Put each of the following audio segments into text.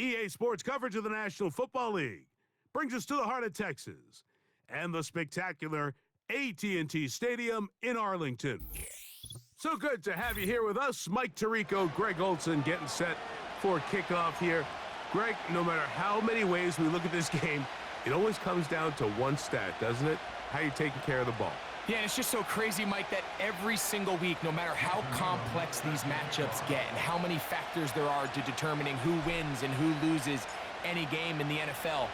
EA Sports coverage of the National Football League brings us to the heart of Texas and the spectacular AT&T Stadium in Arlington. So good to have you here with us. Mike Tirico, Greg Olson getting set for kickoff here. Greg, no matter how many ways we look at this game, it always comes down to one stat, doesn't it? How you taking care of the ball. Yeah, and it's just so crazy, Mike, that every single week, no matter how complex these matchups get and how many factors there are to determining who wins and who loses any game in the NFL,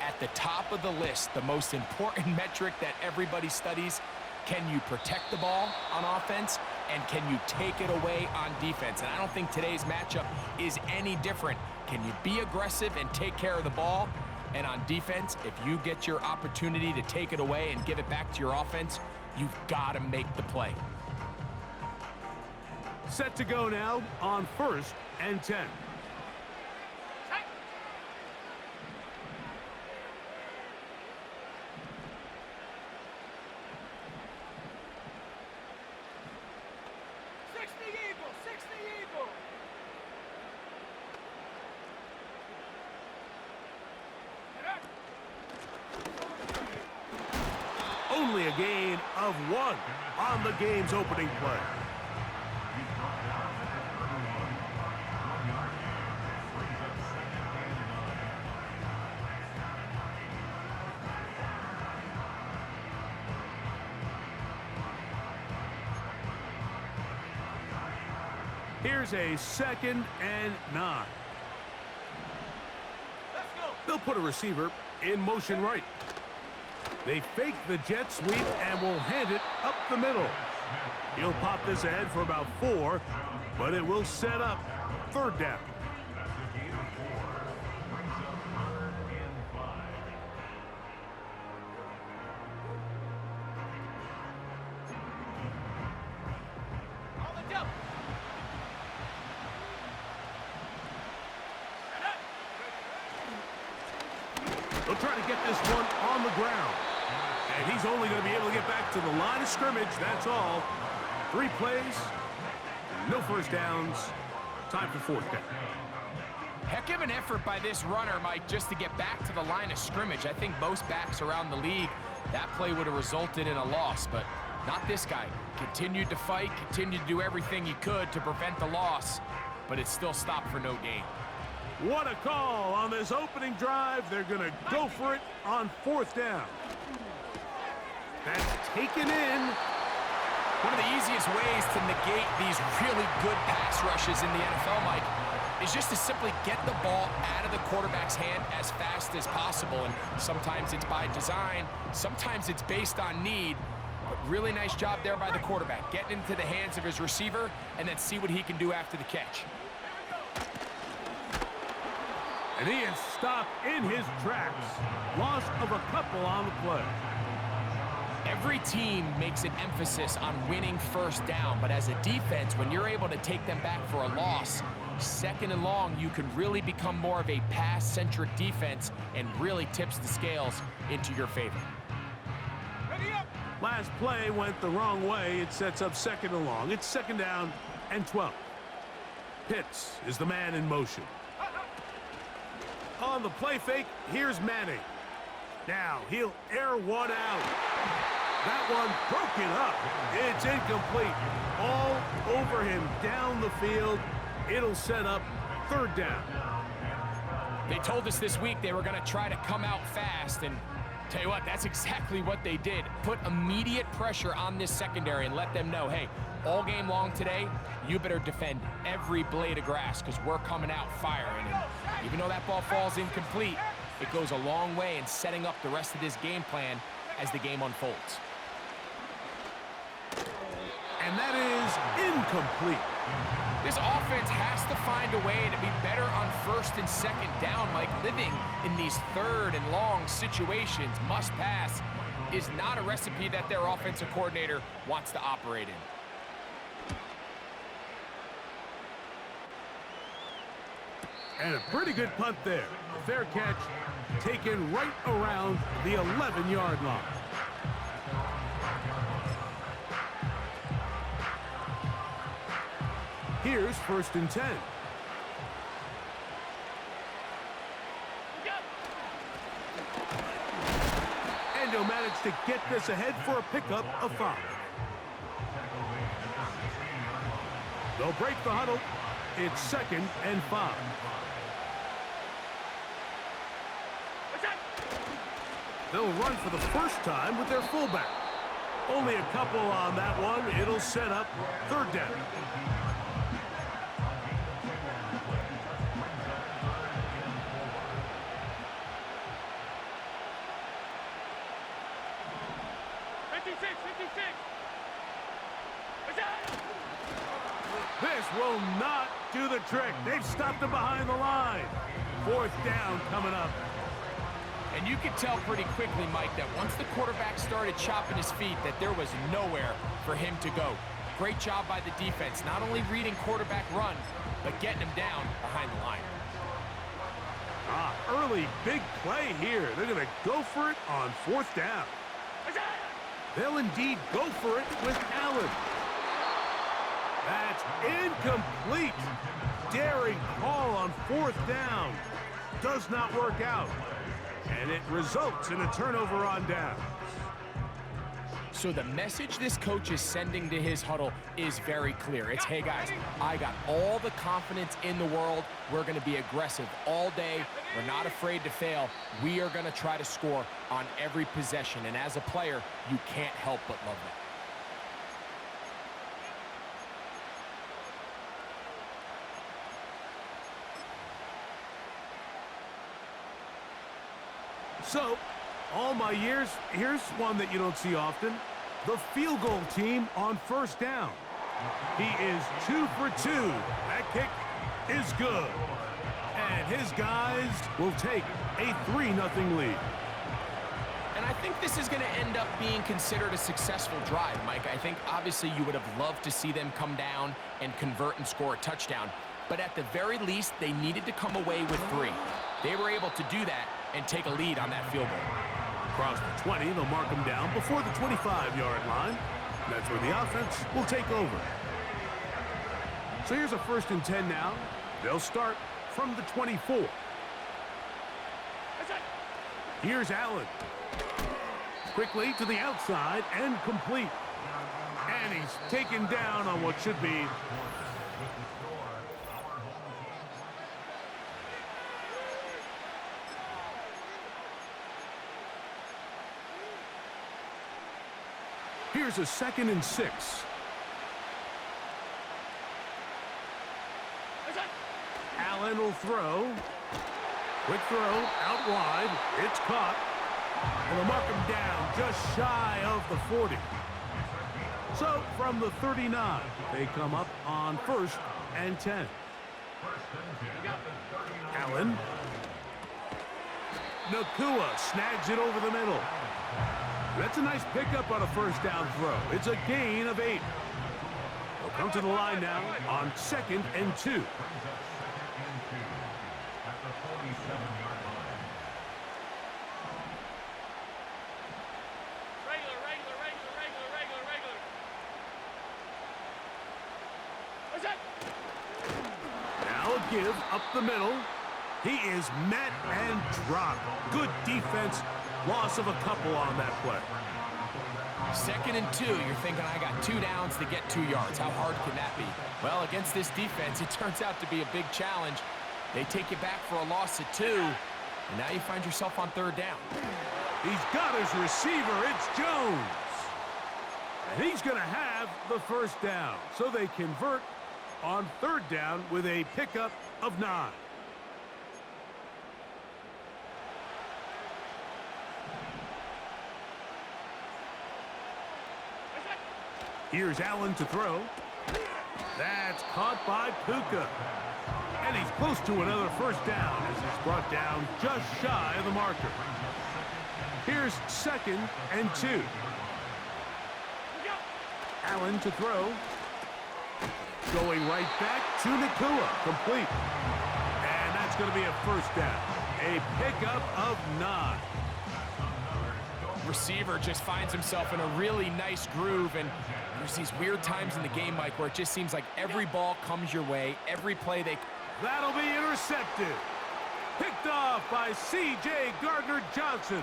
at the top of the list, the most important metric that everybody studies, can you protect the ball on offense and can you take it away on defense? And I don't think today's matchup is any different. Can you be aggressive and take care of the ball? And on defense, if you get your opportunity to take it away and give it back to your offense, you've got to make the play. Set to go now on 1st and 10. Only a gain of 1 on the game's opening play. Here's a 2nd and 9. They'll put a receiver in motion right. They fake the jet sweep and will hand it up the middle. He'll pop this ahead for about 4, but it will set up 3rd down. They'll try to get this one on the ground. And he's only going to be able to get back to the line of scrimmage, that's all. 3 plays, no first downs, time for 4th down. Heck of an effort by this runner, Mike, just to get back to the line of scrimmage. I think most backs around the league, that play would have resulted in a loss, but not this guy. Continued to fight, continued to do everything he could to prevent the loss, but it still stopped for no gain. What a call on this opening drive. They're going to go for it on 4th down. That's taken in. One of the easiest ways to negate these really good pass rushes in the NFL, Mike, is just to simply get the ball out of the quarterback's hand as fast as possible. And sometimes it's by design, sometimes it's based on need. But really nice job there by the quarterback, getting into the hands of his receiver and then see what he can do after the catch. And he is stopped in his tracks. Loss of a couple on the play. Every team makes an emphasis on winning first down, but as a defense, when you're able to take them back for a loss, 2nd and long, you can really become more of a pass-centric defense and really tips the scales into your favor. Ready up. Last play went the wrong way. It sets up 2nd and long. It's 2nd down and 12. Pitts is the man in motion. On the play fake, here's Manning. Now he'll air one out. That one broken up. It's incomplete. All over him down the field. It'll set up 3rd down. They told us this week they were going to try to come out fast, and tell you what, that's exactly what they did. Put immediate pressure on this secondary and let them know, hey, all game long today, you better defend every blade of grass because we're coming out firing. And even though that ball falls incomplete, it goes a long way in setting up the rest of this game plan as the game unfolds. And that is incomplete. This offense has to find a way to be better on 1st and 2nd down. Like living in these 3rd and long situations, must pass, is not a recipe that their offensive coordinator wants to operate in. And a pretty good punt there. A fair catch taken right around the 11-yard line. Here's 1st and 10. he'll manage to get this ahead for a pickup of 5. They'll break the huddle. It's 2nd and 5. They'll run for the first time with their fullback. Only a couple on that one. It'll set up 3rd down. This will not do the trick. They've stopped him behind the line. 4th down coming up. And you could tell pretty quickly, Mike, that once the quarterback started chopping his feet, that there was nowhere for him to go. Great job by the defense, not only reading quarterback run, but getting him down behind the line. Early big play here. They're going to go for it on 4th down. They'll indeed go for it with Allen. That's incomplete. Daring call on 4th down. Does not work out. And it results in a turnover on downs. So the message this coach is sending to his huddle is very clear. It's, hey guys, I got all the confidence in the world. We're going to be aggressive all day. We're not afraid to fail. We are going to try to score on every possession. And as a player, you can't help but love it. So, all my years, here's one that you don't see often. The field goal team on 1st down. He is 2 for 2. That kick is good. And his guys will take a 3-0 lead. And I think this is going to end up being considered a successful drive, Mike. I think obviously you would have loved to see them come down and convert and score a touchdown. But at the very least, they needed to come away with 3. They were able to do that and take a lead on that field goal. Across the 20, they'll mark him down before the 25-yard line. That's where the offense will take over. So here's a 1st and 10 now. They'll start from the 24. Here's Allen. Quickly to the outside and complete. And he's taken down on what should be Here's a 2nd and 6. Allen will throw. Quick throw out wide. It's caught. And they'll mark him down just shy of the 40. So from the 39, they come up on 1st and 10. Allen. Nakua snags it over the middle. That's a nice pickup on a 1st down throw. It's a gain of 8. They'll come to the line now on 2nd and 2. Now a give up the middle. He is met and dropped. Good defense. Loss of a couple on that play. 2nd and 2. You're thinking, I got 2 downs to get 2 yards. How hard can that be? Well, against this defense, it turns out to be a big challenge. They take you back for a loss at 2, and now you find yourself on 3rd down. He's got his receiver. It's Jones. And he's going to have the 1st down. So they convert on 3rd down with a pickup of 9. Here's Allen to throw. That's caught by Puka. And he's close to another 1st down as he's brought down just shy of the marker. Here's 2nd and 2. Allen to throw. Going right back to Nakua. Complete. And that's going to be a 1st down. A pickup of 9. Receiver just finds himself in a really nice groove, and there's these weird times in the game, Mike, where it just seems like every ball comes your way, every play they... That'll be intercepted. Picked off by C.J. Gardner-Johnson.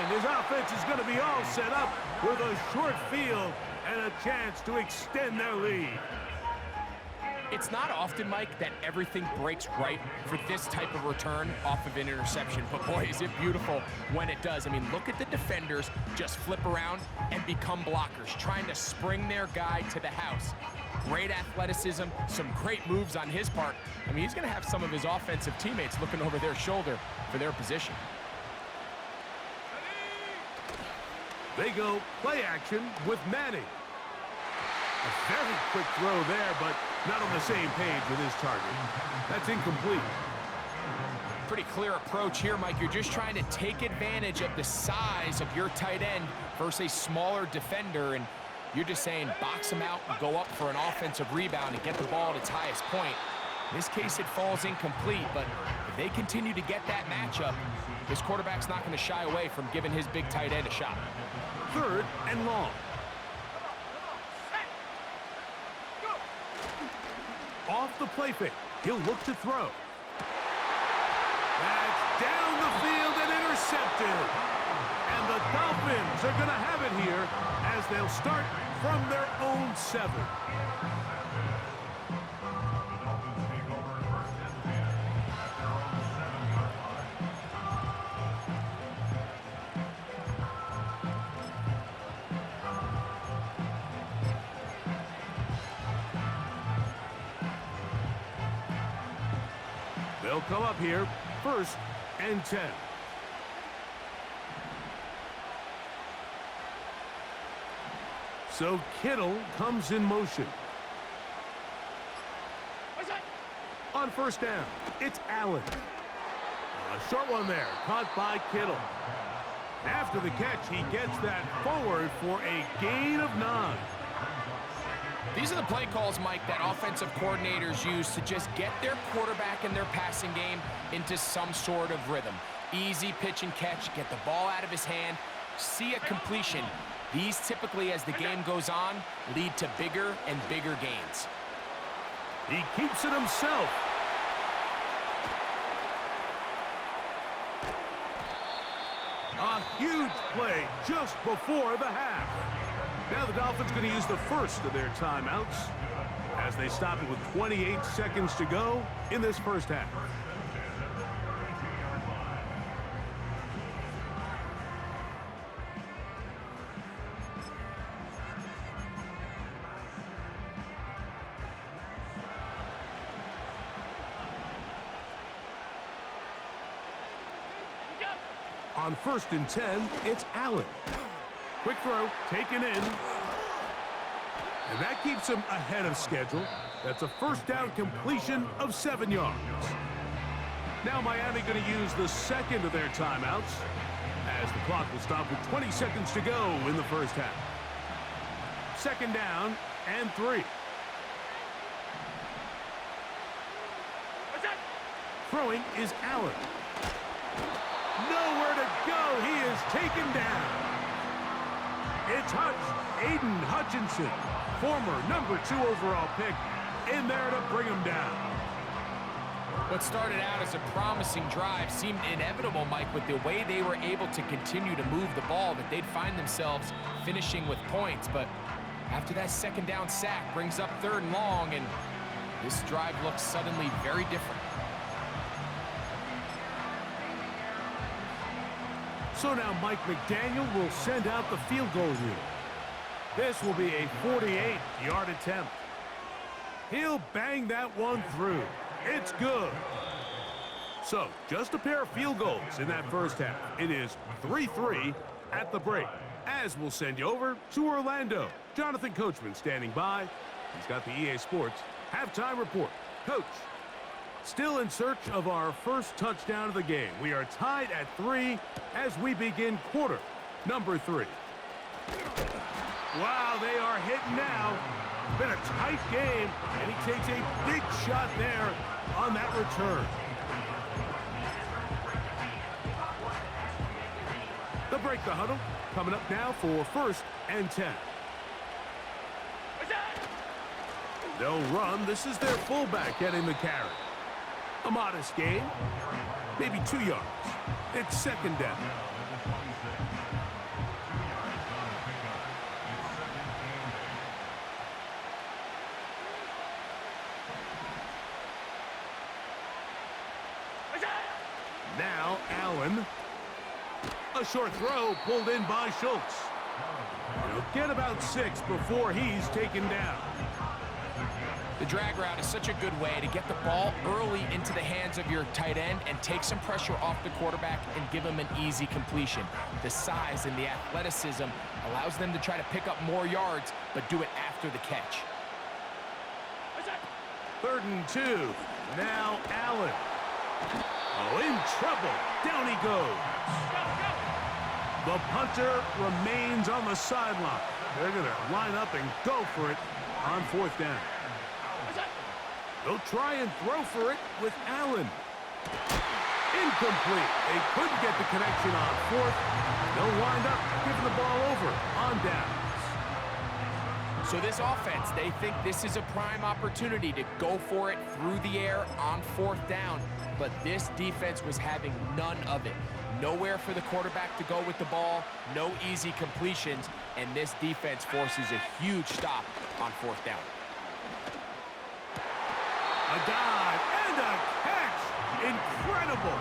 And his offense is going to be all set up with a short field and a chance to extend their lead. It's not often, Mike, that everything breaks right for this type of return off of an interception. But, boy, is it beautiful when it does. I mean, look at the defenders just flip around and become blockers, trying to spring their guy to the house. Great athleticism, some great moves on his part. I mean, he's going to have some of his offensive teammates looking over their shoulder for their position. They go play action with Manning. A very quick throw there, but not on the same page with his target. That's incomplete. Pretty clear approach here, Mike. You're just trying to take advantage of the size of your tight end versus a smaller defender, and you're just saying box him out and go up for an offensive rebound and get the ball at its highest point. In this case, it falls incomplete, but if they continue to get that matchup, this quarterback's not going to shy away from giving his big tight end a shot. 3rd and long. Off the play fake. He'll look to throw. That's down the field and intercepted. And the Dolphins are going to have it here as they'll start from their own 7. They'll come up here, 1st and 10. So Kittle comes in motion. On 1st down, it's Allen. A short one there, caught by Kittle. After the catch, he gets that forward for a gain of 9. These are the play calls, Mike, that offensive coordinators use to just get their quarterback and their passing game into some sort of rhythm. Easy pitch and catch, get the ball out of his hand, see a completion. These typically, as the game goes on, lead to bigger and bigger gains. He keeps it himself. A huge play just before the half. Now the Dolphins going to use the first of their timeouts as they stop it with 28 seconds to go in this first half. On 1st and 10, it's Allen. Quick throw, taken in. And that keeps him ahead of schedule. That's a 1st down completion of 7 yards. Now Miami going to use the 2nd of their timeouts as the clock will stop with 20 seconds to go in the first half. 2nd down and 3. Throwing is Allen. Nowhere to go. He is taken down. It's Aiden Hutchinson, former number 2 overall pick, in there to bring him down. What started out as a promising drive seemed inevitable, Mike, with the way they were able to continue to move the ball, that they'd find themselves finishing with points. But after that 2nd down sack brings up 3rd and long, and this drive looks suddenly very different. So now Mike McDaniel will send out the field goal unit. This will be a 48-yard attempt. He'll bang that one through. It's good. So just a pair of field goals in that first half. It is 3-3 at the break. As we'll send you over to Orlando. Jonathan Coachman standing by. He's got the EA Sports halftime report. Coach. Still in search of our first touchdown of the game. We are tied at 3 as we begin quarter number 3. Wow, they are hitting now. Been a tight game, and he takes a big shot there on that return. They'll break the huddle. Coming up now for 1st and 10. They'll run. This is their fullback getting the carry. A modest gain, maybe 2 yards. It's 2nd down. Now Allen. A short throw pulled in by Schultz. He'll get about 6 before he's taken down. The drag route is such a good way to get the ball early into the hands of your tight end and take some pressure off the quarterback and give him an easy completion. The size and the athleticism allows them to try to pick up more yards, but do it after the catch. 3rd and 2. Now Allen. Oh, in trouble. Down he goes. The punter remains on the sideline. They're going to line up and go for it on 4th down. They'll try and throw for it with Allen. Incomplete. They couldn't get the connection on 4th. They'll wind up giving the ball over on downs. So this offense, they think this is a prime opportunity to go for it through the air on 4th down. But this defense was having none of it. Nowhere for the quarterback to go with the ball, no easy completions, and this defense forces a huge stop on 4th down. A dive and a catch. Incredible.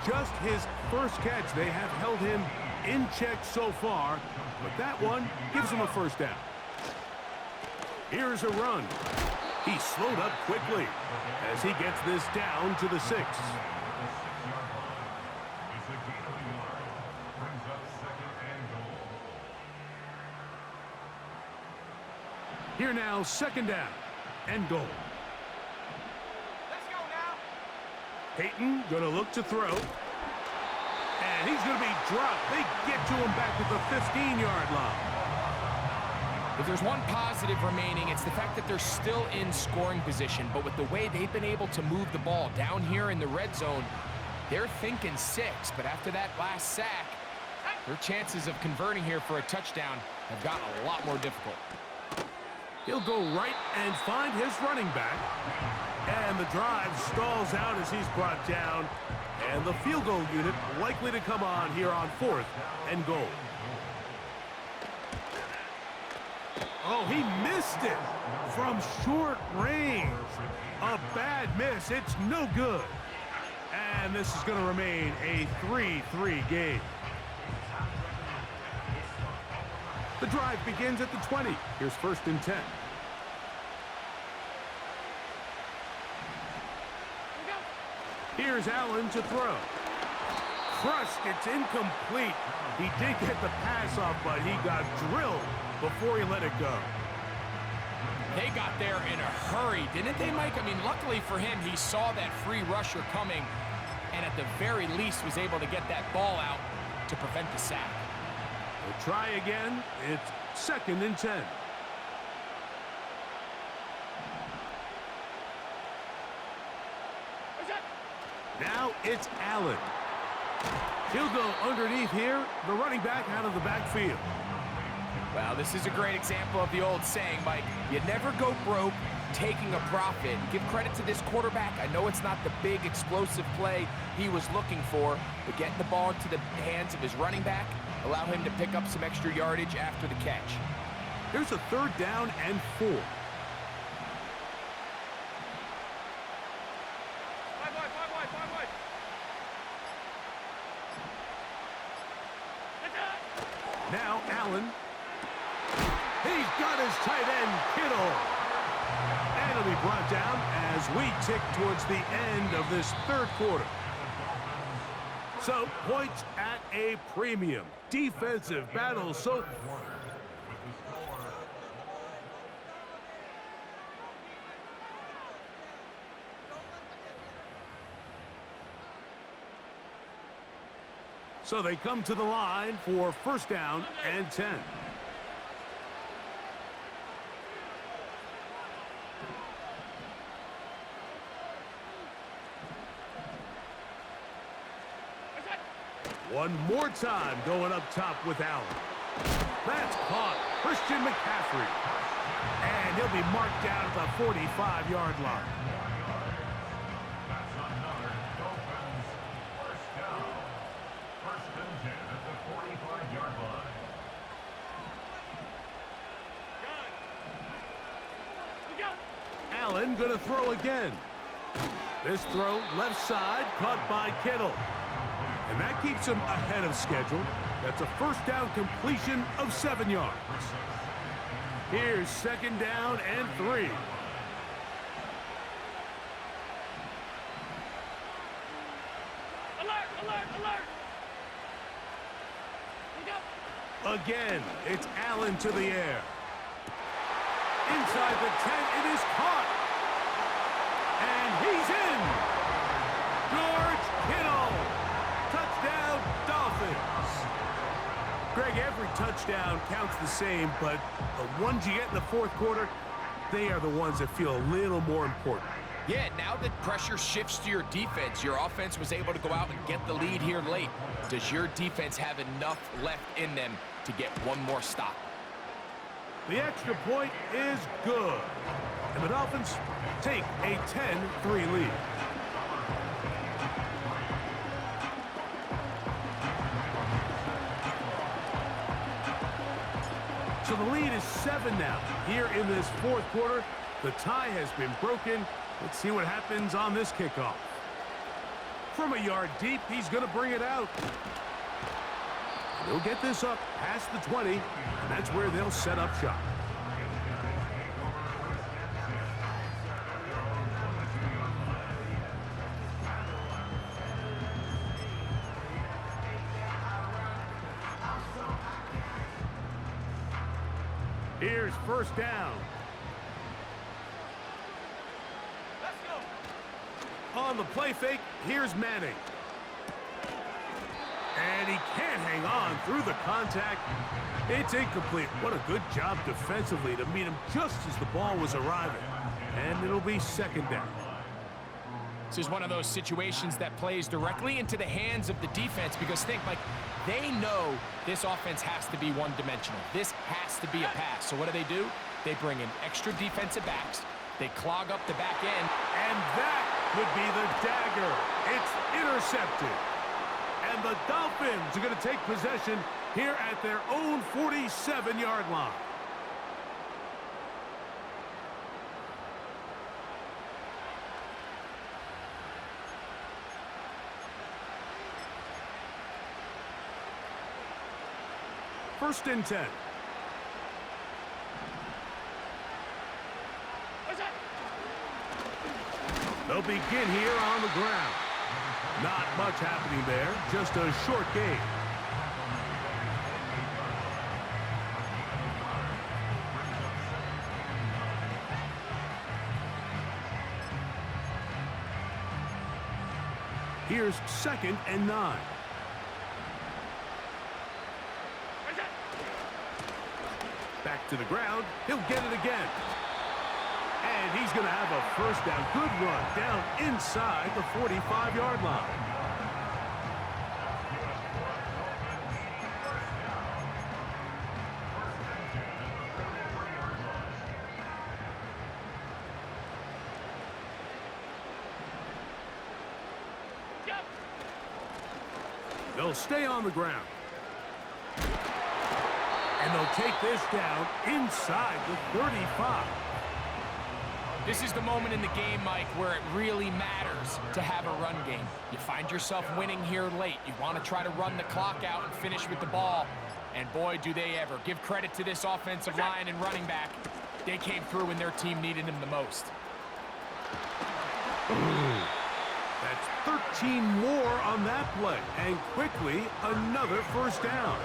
Just his first catch. They have held him in check so far, but that one gives him a 1st down. Here's a run. He slowed up quickly as he gets this down to the 6. Here now, 2nd down and goal. Let's go now. Peyton going to look to throw. And he's going to be dropped. They get to him back at the 15-yard line. If there's one positive remaining, it's the fact that they're still in scoring position. But with the way they've been able to move the ball down here in the red zone, they're thinking 6. But after that last sack, their chances of converting here for a touchdown have gotten a lot more difficult. He'll go right and find his running back. And the drive stalls out as he's brought down. And the field goal unit likely to come on here on 4th and goal. Oh, he missed it from short range. A bad miss. It's no good. And this is going to remain a 3-3 game. The drive begins at the 20. Here's 1st and 10. Here's Allen to throw. Crushed. It's incomplete. He did get the pass off, but he got drilled before he let it go. They got there in a hurry, didn't they, Mike? I mean, luckily for him, he saw that free rusher coming and at the very least was able to get that ball out to prevent the sack. We'll try again. It's 2nd and 10. Now it's Allen. He'll go underneath here. The running back out of the backfield. Well, this is a great example of the old saying, Mike. You never go broke taking a profit. Give credit to this quarterback. I know it's not the big explosive play he was looking for, but getting the ball into the hands of his running back, allow him to pick up some extra yardage after the catch. Here's a 3rd down and 4. Now Allen. He's got his tight end, Kittle. And he'll be brought down as we tick towards the end of this 3rd quarter. So, points at a premium. Defensive battle so... So they come to the line for 1st down and 10. One more time going up top with Allen. That's caught. Christian McCaffrey. And he'll be marked down at the 45-yard line. Allen going to throw again. This throw, left side, caught by Kittle. And that keeps him ahead of schedule. That's a first down completion of 7 yards. Here's second down and 3. Alert, alert, alert. Again, it's Allen to the air. Inside the 10, it is caught. And he's in. George Kittle. Touchdown, Dolphins. Greg, every touchdown counts the same, but the ones you get in the fourth quarter, they are the ones that feel a little more important. Yeah, now that pressure shifts to your defense, your offense was able to go out and get the lead here late. Does your defense have enough left in them to get one more stop? The extra point is good. And the Dolphins take a 10-3 lead. So the lead is 7 now. Here in this fourth quarter, the tie has been broken. Let's see what happens on this kickoff. From a yard deep, he's going to bring it out. They'll get this up past the 20, and that's where they'll set up shop. Here's first down. Let's go. On the play fake, here's Manning. And he can't hang on through the contact. It's incomplete. What a good job defensively to meet him just as the ball was arriving. And it'll be second down. This is one of those situations that plays directly into the hands of the defense because think, Mike, they know this offense has to be one-dimensional. This has to be a pass. So what do? They bring in extra defensive backs. They clog up the back end. And that would be the dagger. It's intercepted. And the Dolphins are going to take possession here at their own 47-yard line. First and 10. They'll begin here on the ground. Not much happening there, just a short gain. Here's second and 9. Back to the ground. He'll get it again. And he's going to have a first down. Good run down inside the 45-yard line. They'll stay on the ground. And they'll take this down inside the 35. This is the moment in the game, Mike, where it really matters to have a run game. You find yourself winning here late. You want to try to run the clock out and finish with the ball. And boy, do they ever. Give credit to this offensive line and running back. They came through when their team needed them the most. That's 13 more on that play. And quickly, another first down.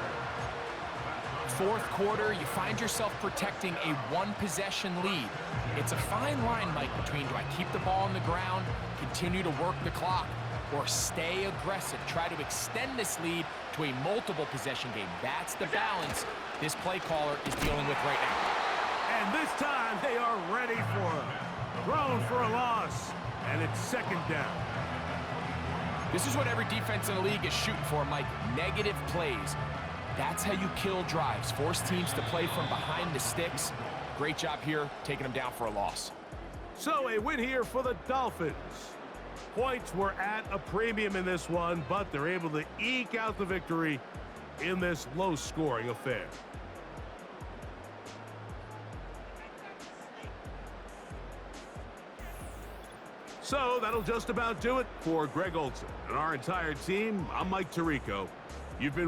Fourth quarter, you find yourself protecting a one-possession lead. It's a fine line, Mike, between do I keep the ball on the ground, continue to work the clock, or stay aggressive, try to extend this lead to a multiple-possession game. That's the balance this play caller is dealing with right now. And this time, they are ready for him. Thrown for a loss, and it's second down. This is what every defense in the league is shooting for, Mike. Negative plays. That's how you kill drives. Force teams to play from behind the sticks. Great job here, taking them down for a loss. So a win here for the Dolphins. Points were at a premium in this one, but they're able to eke out the victory in this low-scoring affair. So that'll just about do it for Greg Olson and our entire team. I'm Mike Tirico. You've been